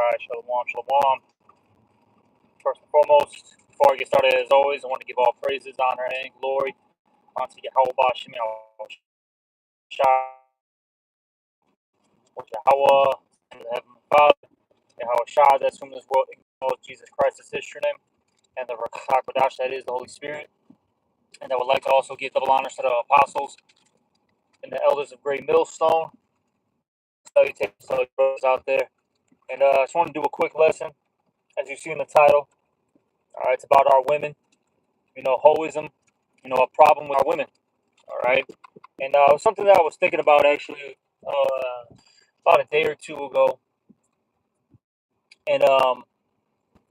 Alright, shalom, shalom. First and foremost, before I get started, as always, I want to give all praises, honor, and glory unto Yahweh Shem Yahweh, and the Heavenly Father, Yahweh Shai, that's whom this world acknowledges Jesus Christ as his true name, and the Rakakadash, that is the Holy Spirit. And I would like to also give double honors to the apostles and the elders of Great Millstone. Salutations to the brothers out there. And I just want to do a quick lesson, as you see in the title. It's about our women. Hoeism, a problem with our women. All right. And it was something that I was thinking about actually about a day or two ago. And,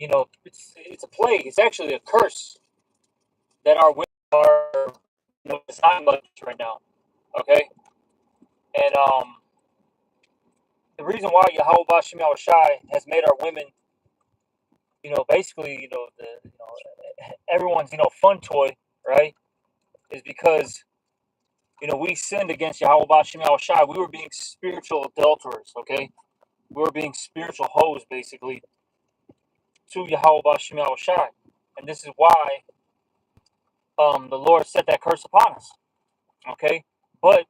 it's a plague. It's actually a curse that our women are, designed like this right now. Okay. And the reason why Yahweh Shem Shai has made our women, basically, everyone's, fun toy, right, is because we sinned against Yahweh Shem Shai. We were being spiritual adulterers, okay? We were being spiritual hoes, basically, to Yahweh Shem Shai. And this is why the Lord set that curse upon us, okay? But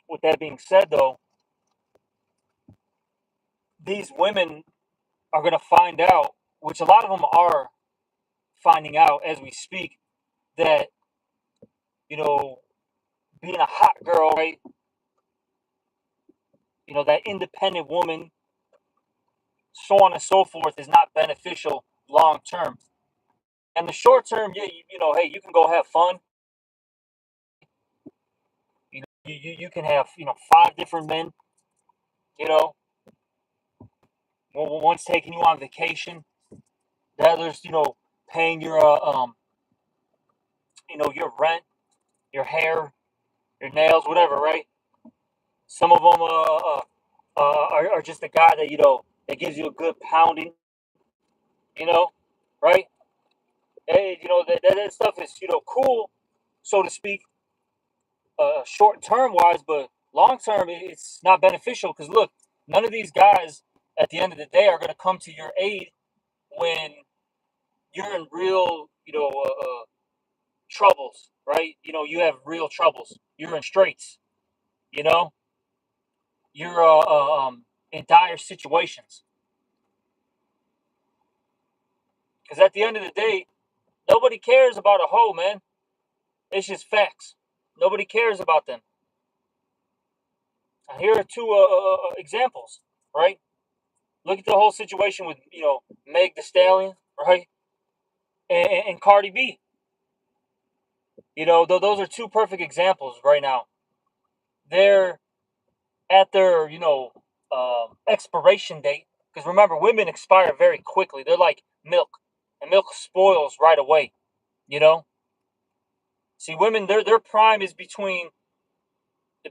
with that being said, though, these women are going to find out, which a lot of them are finding out as we speak, that, being a hot girl, right? That independent woman, so on and so forth, is not beneficial long term. And the short term, yeah, hey, you can go have fun. You can have 5 different men. One's taking you on vacation. The other's paying your your rent, your hair, your nails, whatever, right? Some of them are just a guy that that gives you a good pounding, right? Hey, that stuff is cool, so to speak, short term wise, but long term it's not beneficial because look, none of these guys at the end of the day are going to come to your aid when you're in real troubles, right? You have real troubles, you're in straits, you know you're in dire situations, because at the end of the day nobody cares about a hoe, man. It's just facts. Nobody cares about them. Here are 2 examples, right? Look at the whole situation with Meg the Stallion, right, and Cardi B. Those are 2 perfect examples right now. They're at their expiration date, because remember, women expire very quickly. They're like milk, and milk spoils right away. See, women, their prime is between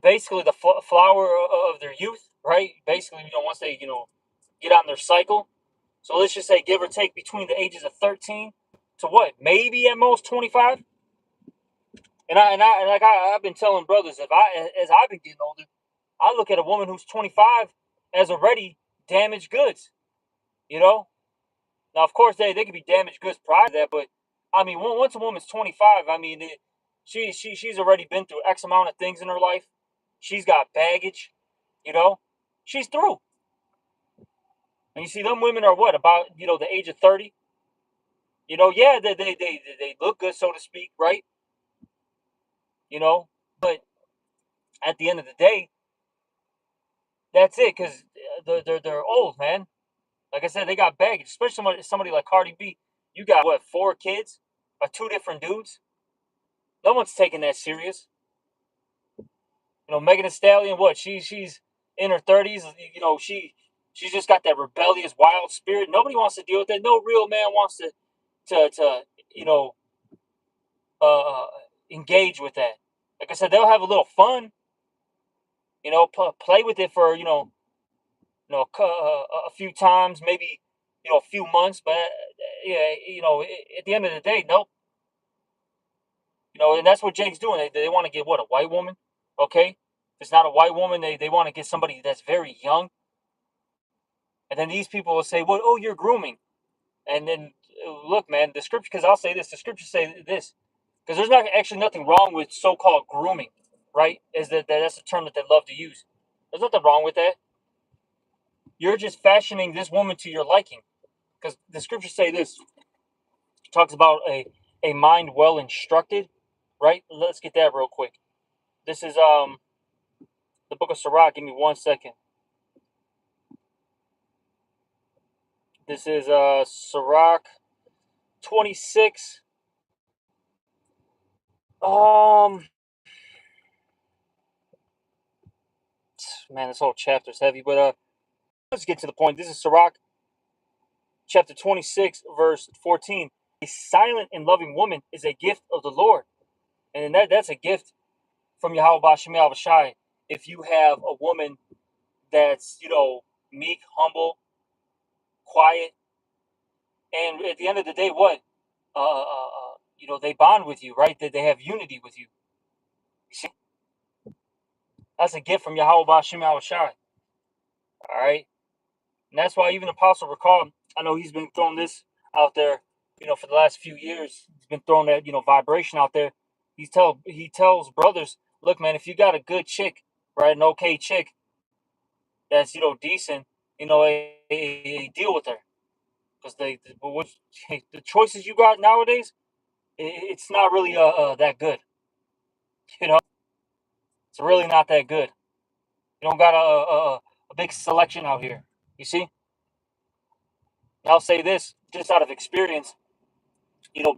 basically the flower of their youth, right? Basically, once they get on their cycle. So let's just say, give or take, between the ages of 13 to what? Maybe at most 25. And I've been telling brothers, as I've been getting older, I look at a woman who's 25 as already damaged goods. Now, of course, they could be damaged goods prior to that, but I mean, once a woman's 25, I mean, she's already been through X amount of things in her life. She's got baggage. She's through. And you see, them women are what, about the age of 30. Yeah, they look good, so to speak, right? But at the end of the day, that's it, because they're old, man. Like I said, they got baggage, especially somebody like Cardi B. You got what, 4 kids, or 2 different dudes. No one's taking that serious. Megan Thee Stallion, what? She's in her 30s. She's just got that rebellious, wild spirit. Nobody wants to deal with that. No real man wants to engage with that. Like I said, they'll have a little fun. Play with it for a few times, maybe a few months, but yeah, at the end of the day, nope. And that's what Jake's doing. They want to get what, a white woman, okay? If it's not a white woman, they want to get somebody that's very young, And then these people will say, well, oh, you're grooming. And then, look, man, the scripture, because I'll say this, the scriptures say this, because there's not actually nothing wrong with so-called grooming, right? That's the term that they love to use. There's nothing wrong with that. You're just fashioning this woman to your liking. Because the scriptures say this, it talks about a mind well instructed, right? Let's get that real quick. This is the book of Sirach. Give me 1 second. This is Sirach 26. Man, this whole chapter's heavy, but let's get to the point. This is Sirach chapter 26, verse 14. A silent and loving woman is a gift of the Lord. And that's a gift from Yahweh Bashim Shai. If you have a woman that's, meek, humble, quiet, and at the end of the day, what? They bond with you, right? They have unity with you. You see? That's a gift from Yahweh Bashim Shai. All right? And that's why even Apostle Recall, I know he's been throwing this out there, for the last few years. He's been throwing that, vibration out there. He tells brothers, look, man, if you got a good chick, right, an okay chick that's, decent, deal with her. Because the choices you got nowadays, it's not really that good. It's really not that good. You don't got a big selection out here. You see? I'll say this, just out of experience,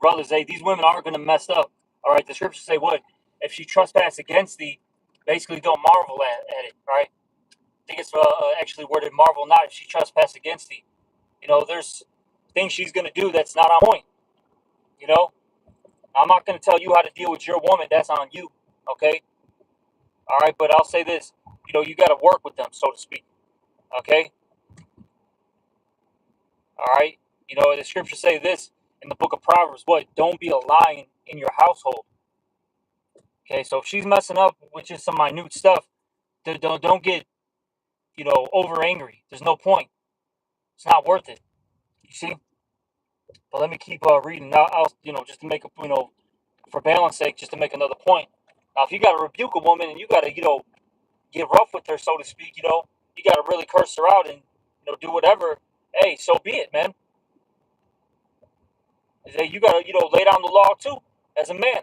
brothers, these women aren't going to mess up. All right, the scriptures say what? If she trespass against thee, basically don't marvel at it, right? I think it's actually worded marvel not if she trespass against thee. There's things she's going to do that's not on point. I'm not going to tell you how to deal with your woman. That's on you, okay? All right, but I'll say this. You got to work with them, so to speak, okay? All right? The scriptures say this in the book of Proverbs, what? Don't be a lion in your household. Okay, so if she's messing up with just some minute stuff, don't get, over angry. There's no point. It's not worth it. You see? But let me keep reading. Now, just to make a, for balance sake, just to make another point. Now, if you got to rebuke a woman and you got to, get rough with her, so to speak, you got to really curse her out and, do whatever. Hey, so be it, man. You got to, lay down the law too, as a man.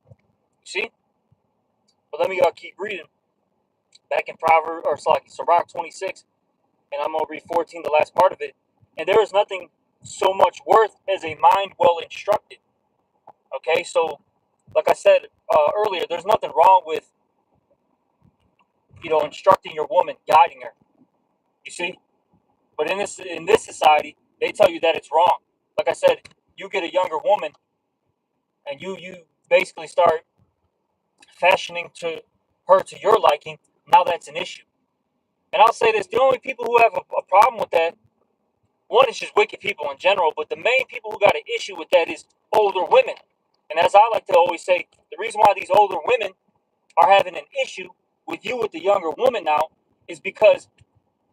You see? But let me keep reading. Back in Proverbs, or Sirach 26, and I'm going to read 14, the last part of it. And there is nothing so much worth as a mind well instructed. Okay, so like I said earlier, there's nothing wrong with, instructing your woman, guiding her. You see? But in this society, they tell you that it's wrong. Like I said, you get a younger woman, and you basically start fashioning her to your liking. Now that's an issue. And I'll say this: the only people who have a problem with that, one is just wicked people in general, but the main people who got an issue with that is older women. And as I like to always say, the reason why these older women are having an issue with you with the younger woman now is because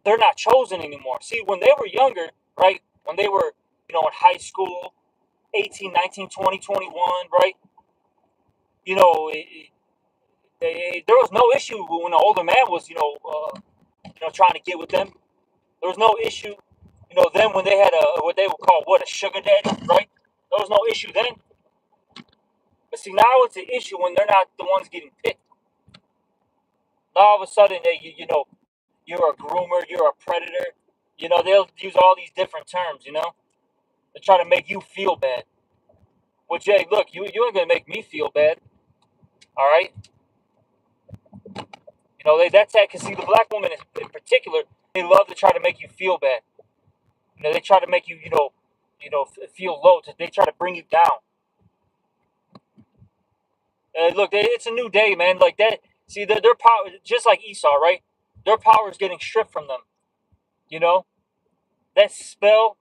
they're not chosen anymore. See, when they were younger, right, when they were, in high school, 18, 19, 20, 21, right, there was no issue when an older man was, trying to get with them. There was no issue, then when they had what they would call, a sugar daddy, right? There was no issue then. But see, now it's an issue when they're not the ones getting picked. Now all of a sudden, you're a groomer, you're a predator. They'll use all these different terms, to try to make you feel bad. Well, Jay, look, you ain't gonna make me feel bad, all right? That's that. Cause see, the black woman in particular, they love to try to make you feel bad. They try to make you, feel low. They try to bring you down. Look, it's a new day, man. Like that. See, their power, just like Esau, right? Their power is getting stripped from them. That spell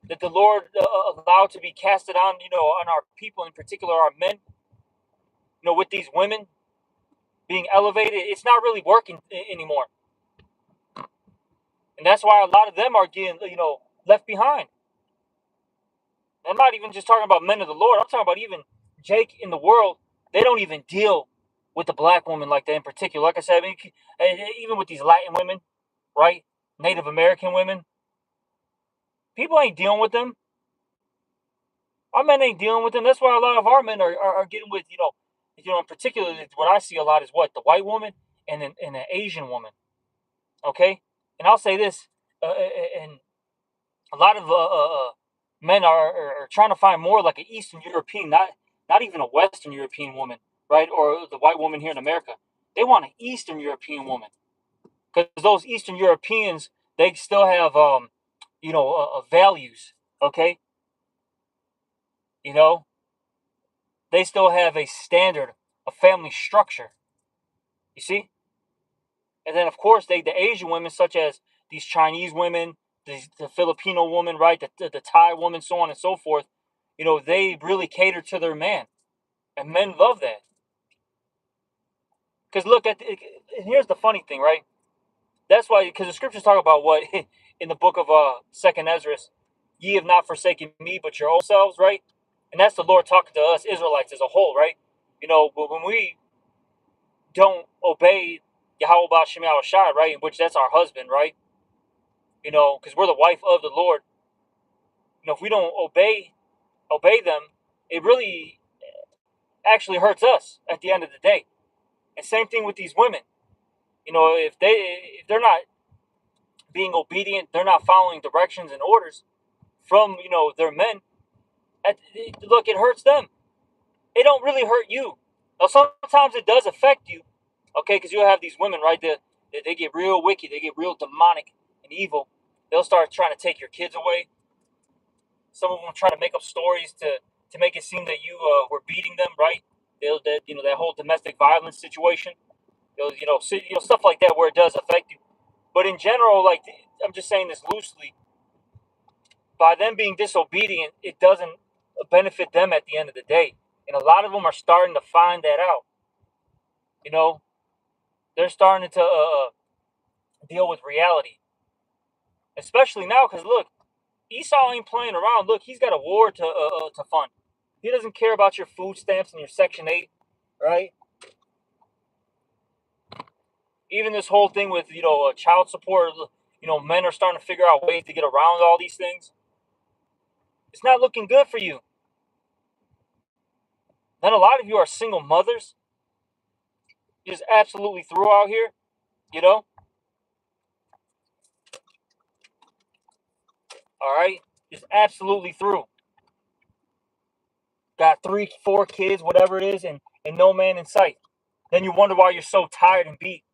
that the Lord allowed to be casted on, on our people, in particular our men, with these women being elevated, it's not really working anymore. And that's why a lot of them are getting, left behind. I'm not even just talking about men of the Lord. I'm talking about even Jake in the world. They don't even deal with the black woman like that in particular. Like I said, I mean, even with these Latin women, right? Native American women, people ain't dealing with them. Our men ain't dealing with them. That's why a lot of our men are getting with, in particular, what I see a lot is what? The white woman and an Asian woman. Okay? And I'll say this, and a lot of men are trying to find more like an Eastern European, not even a Western European woman, right? Or the white woman here in America. They want an Eastern European woman because those Eastern Europeans, they still have values. Okay, you know they still have a standard, a family structure. You see, and then of course the Asian women, such as these Chinese women, the Filipino woman, right, the Thai woman, so on and so forth. They really cater to their man, and men love that. Because look at and here's the funny thing, right? That's why, because the scriptures talk about what in the book of Second Ezra, ye have not forsaken me, but your own selves, right? And that's the Lord talking to us Israelites as a whole, right? But when we don't obey Yahweh Ba'Shem Shai, right, which that's our husband, right? Because we're the wife of the Lord. If we don't obey them, it really actually hurts us at the end of the day. And same thing with these women. If they're not being obedient, they're not following directions and orders from their men. Look, it hurts them. It don't really hurt you. Now sometimes it does affect you, okay? Because you'll have these women, right? They get real wicked, they get real demonic and evil. They'll start trying to take your kids away. Some of them try to make up stories to make it seem that you were beating them, right? That whole domestic violence situation. Stuff like that where it does affect you. But in general, like I'm just saying this loosely, by them being disobedient, it doesn't benefit them at the end of the day. And a lot of them are starting to find that out. You know, they're starting to deal with reality, especially now because look, Esau ain't playing around. Look, he's got a war to fund. He doesn't care about your food stamps and your Section 8, right? Even this whole thing with child support. Men are starting to figure out ways to get around all these things. It's not looking good for you. Then a lot of you are single mothers, just absolutely through out here. You know, all right, just absolutely through. Got 3, 4 kids, whatever it is, and no man in sight. Then you wonder why you're so tired and beat.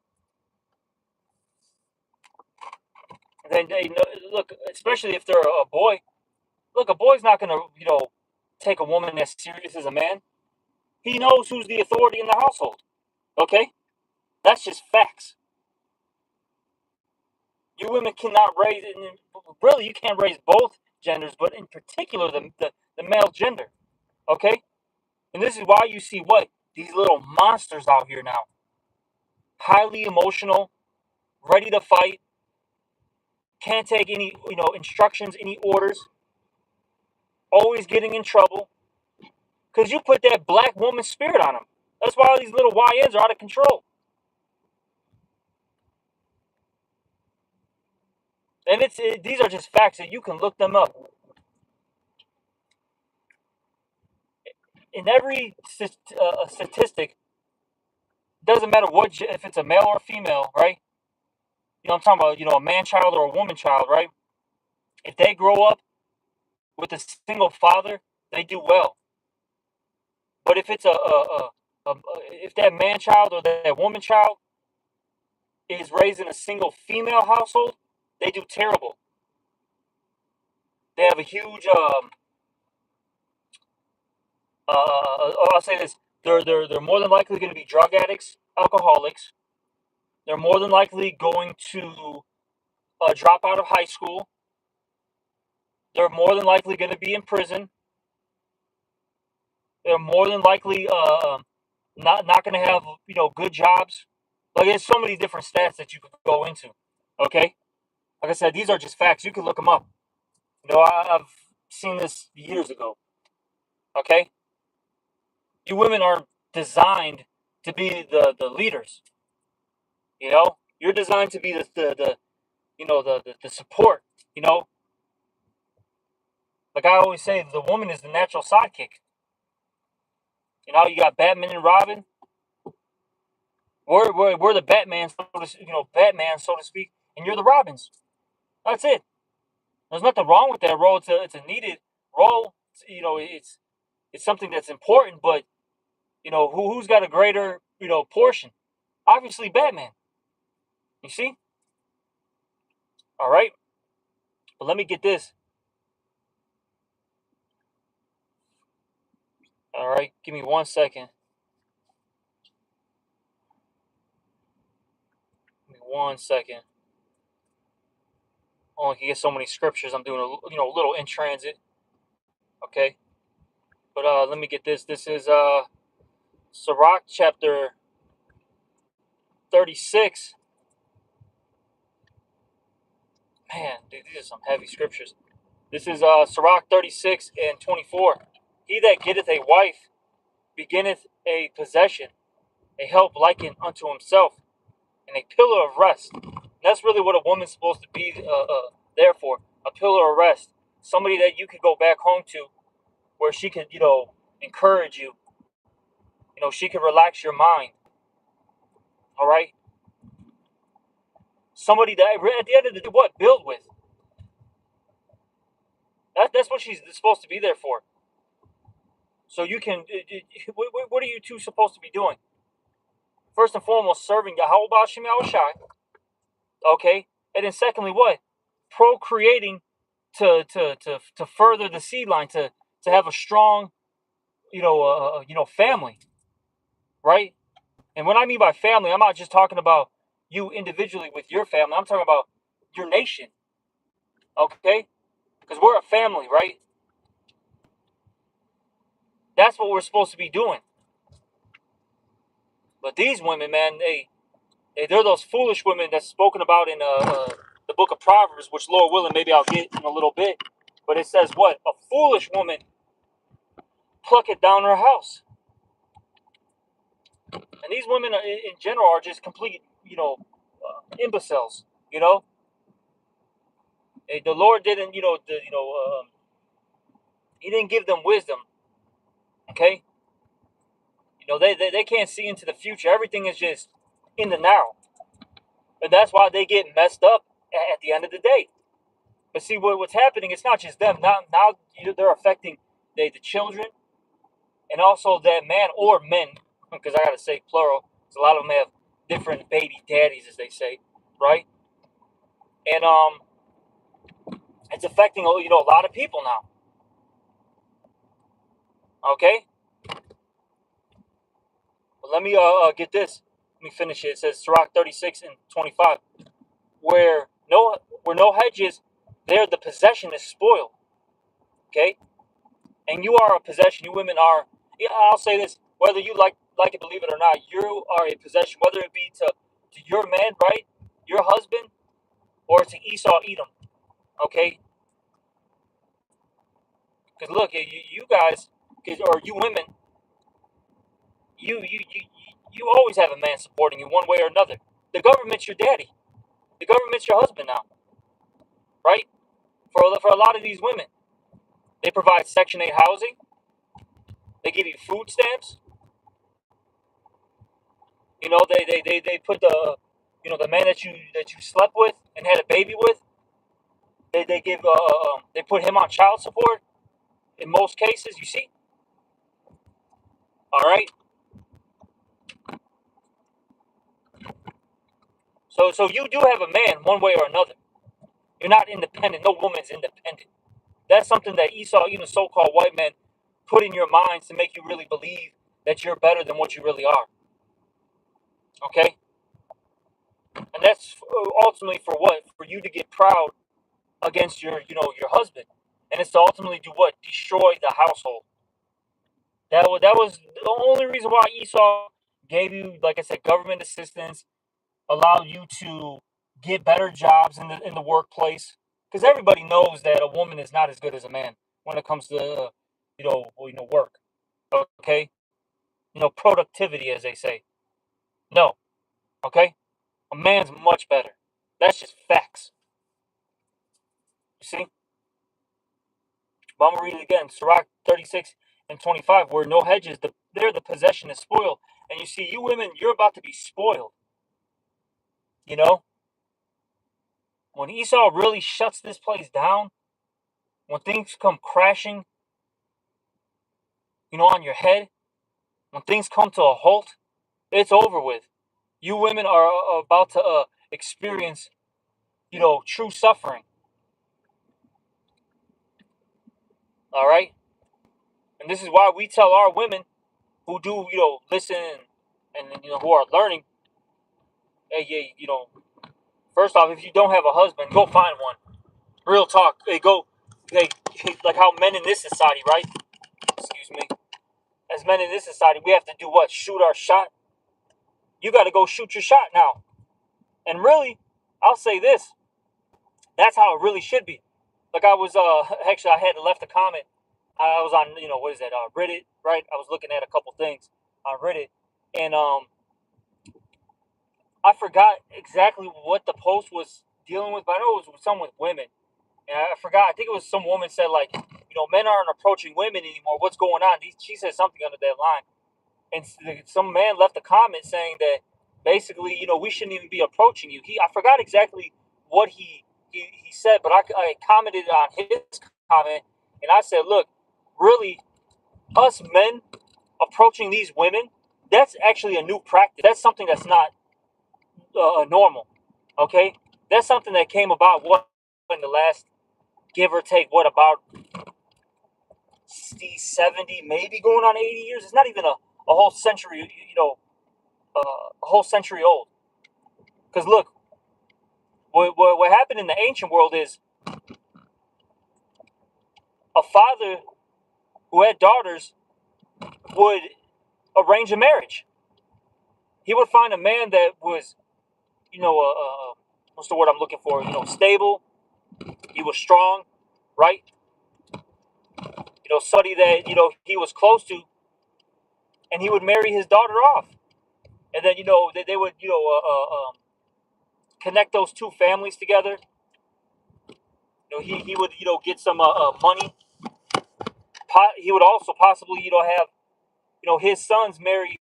And then look, especially if they're a boy. Look, a boy's not gonna take a woman as serious as a man. He knows who's the authority in the household. Okay, that's just facts. You women cannot raise, and really, you can't raise both genders, but in particular the male gender. Okay, and this is why you see what these little monsters out here now, highly emotional, ready to fight, can't take any instructions, any orders, always getting in trouble because you put that black woman spirit on them. That's why all these little YNs are out of control. And these are just facts that you can look them up. In every statistic, doesn't matter if it's a male or a female, right? I'm talking about a man child or a woman child, right? If they grow up with a single father, they do well. But if it's if that man child or that woman child is raised in a single female household, they do terrible. They have a huge I'll say this: they're more than likely going to be drug addicts, alcoholics. They're more than likely going to drop out of high school. They're more than likely going to be in prison. They're more than likely not going to have good jobs. Like there's so many different stats that you could go into. Okay, Like I said, these are just facts. You can look them up. I've seen this years ago. Okay, you women are designed to be the leaders. You're designed to be the support. You know, like I always say, the woman is the natural sidekick. You got Batman and Robin. We're the Batman, Batman, so to speak, and you're the Robins. That's it. There's nothing wrong with that role. It's a needed role. It's something that's important, but who's got a greater portion? Obviously, Batman. You see? All right. But let me get this. All right. Give me 1 second. Give me 1 second. Only can get so many scriptures. I'm doing a little in transit. Okay. But let me get this. This is Sirach chapter 36. Man, dude, these are some heavy scriptures. This is Sirach 36 and 24. He that getteth a wife beginneth a possession, a help likened unto himself, and a pillar of rest. And that's really what a woman's supposed to be there for. A pillar of rest. Somebody that you could go back home to where she could, encourage you. She could relax your mind. All right? Somebody that at the end of the day, what? Build with. That's what she's supposed to be there for. So you can, what are you two supposed to be doing? First and foremost, serving Yahweh Shem Shai. Okay? And then secondly, what? Procreating to further the seed line, to have a strong, family. Right? And what I mean by family, I'm not just talking about you individually with your family. I'm talking about your nation. Okay? Because we're a family, right? That's what we're supposed to be doing. But these women, man, they're those foolish women that's spoken about in the book of Proverbs, which, Lord willing, maybe I'll get in a little bit. But it says what? A foolish woman plucketh down her house. And these women in general are just complete, imbeciles. The Lord didn't, He didn't give them wisdom. Okay? They can't see into the future. Everything is just in the now. And that's why they get messed up at the end of the day. But see, what's happening, it's not just them. Now they're affecting the children, and also that man or men, because I got to say plural, because a lot of them have different baby daddies, as they say, right? And it's affecting a lot of people now. Okay? But let me get this. Let me finish it. It says Sirach 36 and 25. Where no hedges, there the possession is spoiled. Okay? And you are a possession. You women are. Yeah, I'll say this: whether you like it, believe it or not, you are a possession. Whether it be to your man, right, your husband, or to Esau, Edom. Okay? Because look, you guys, or you women, you always have a man supporting you one way or another. The government's your daddy. The government's your husband now, right? For a lot of these women, they provide Section 8 housing. They give you food stamps. They put the man that you slept with and had a baby with. They put him on child support in most cases. You see, all right. So you do have a man one way or another. You're not independent. No woman's independent. That's something that Esau, even so-called white men, put in your minds to make you really believe that you're better than what you really are. Okay, and that's ultimately for what? For you to get proud against your husband, and it's to ultimately do what? Destroy the household. That was the only reason why Esau gave you, like I said, government assistance, allowed you to get better jobs in the workplace, because everybody knows that a woman is not as good as a man when it comes to work. Okay, productivity, as they say. No, okay, a man's much better. That's just facts. You see, but I'm gonna read it again. Sirach 36:25, where no hedges, there the possession is spoiled. And you see, you women, you're about to be spoiled. You know, when Esau really shuts this place down, when things come crashing, on your head, when things come to a halt, it's over with. You women are about to experience, true suffering. All right, and this is why we tell our women who do, listen and who are learning. Hey, yeah, first off, if you don't have a husband, go find one. Real talk. Hey, go. Hey, like how men in this society, right? Excuse me. As men in this society, we have to do what? Shoot our shot. You got to go shoot your shot now. And really, I'll say this. That's how it really should be. Like I was, actually, I had left a comment. I was on, what is that? Reddit, right? I was looking at a couple things on Reddit, and I forgot exactly what the post was dealing with, but I know it was something with women. And I forgot. I think it was some woman said like, men aren't approaching women anymore. What's going on? She said something under that line, and some man left a comment saying that basically, we shouldn't even be approaching you. I forgot exactly what he said, but I commented on his comment, and I said, look, really, us men approaching these women, that's actually a new practice. That's something that's not normal. Okay, that's something that came about in the last, give or take, what, about 60, 70, maybe going on 80 years. It's not even a whole century, a whole century old. Because look, what happened in the ancient world is a father who had daughters would arrange a marriage. He would find a man that was, what's the word I'm looking for? Stable. He was strong, right? Somebody that, he was close to, and he would marry his daughter off. And then, they would, connect those two families together. He would, get some money. He would also possibly, have, his sons marry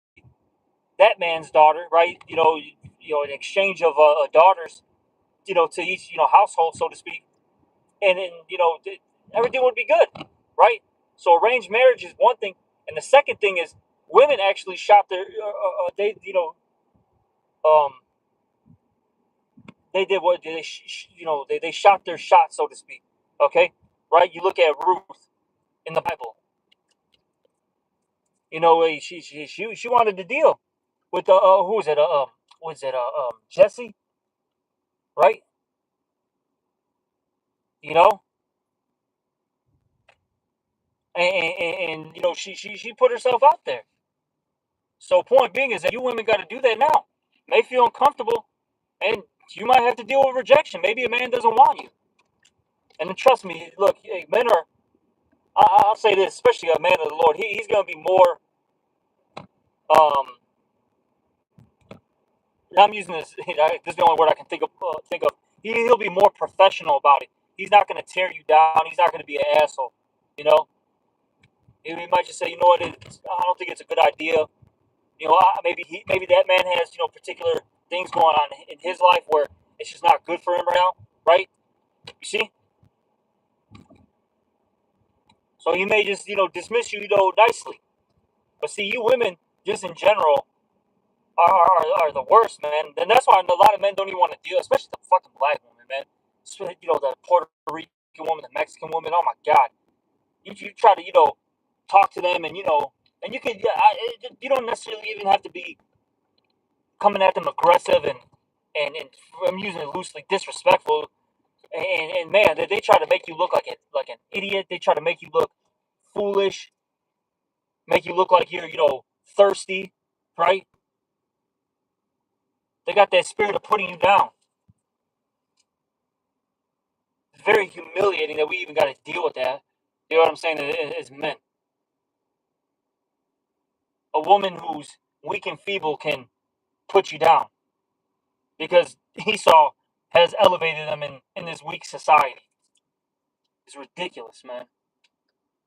that man's daughter, right? In exchange of daughters, to each, household, so to speak. And everything would be good, right? So arranged marriage is one thing. And the second thing is women actually shot their, um, they did what they shot their shot, so to speak. Okay, right? You look at Ruth in the Bible. She wanted to deal with the who was it? Was it Jesse? Right? You know, and she put herself out there. So point being is that you women got to do that now. May feel uncomfortable, and you might have to deal with rejection. Maybe a man doesn't want you, and then trust me. Look, hey, men are. I'll say this, especially a man of the Lord. He's going to be more. Um, I'm using this. This is the only word I can think of. He'll be more professional about it. He's not going to tear you down. He's not going to be an asshole. You know, he might just say, you know what, I don't think it's a good idea. Maybe that man has particular things going on in his life where it's just not good for him right now, right? You see, so he may just dismiss you nicely. But see, you women just in general are the worst, man. And that's why a lot of men don't even want to deal, especially the fucking black woman, man. The Puerto Rican woman, the Mexican woman. Oh my God, you try to talk to them, and and you can you don't necessarily even have to be coming at them aggressive and I'm using it loosely, disrespectful. And man, they try to make you look like an idiot. They try to make you look foolish, make you look like you're thirsty, right? They got that spirit of putting you down. very humiliating that we even got to deal with that. You know what I'm saying? As men, a woman who's weak and feeble can put you down because Esau has elevated them in this weak society. It's ridiculous, man.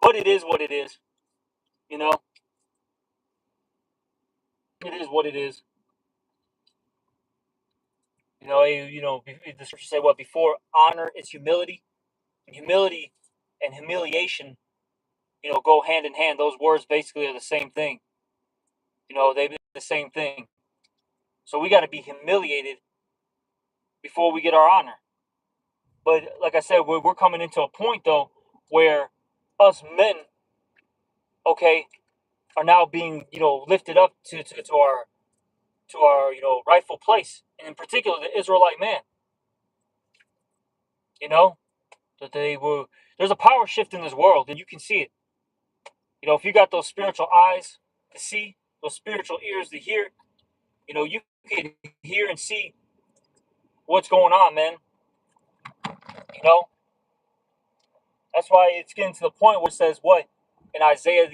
But it is what it is. You know, it is what it is. The scripture say what before honor is humility, and humility and humiliation, go hand in hand. Those words basically are the same thing. They the same thing. So we got to be humiliated before we get our honor. But like I said, we're coming into a point though where us men, okay, are now being lifted up to our rightful place, and in particular the Israelite man. You know that they were. There's a power shift in this world, and you can see it. If you got those spiritual eyes to see, those spiritual ears to hear, you can hear and see what's going on, man. You know, that's why it's getting to the point where it says what in Isaiah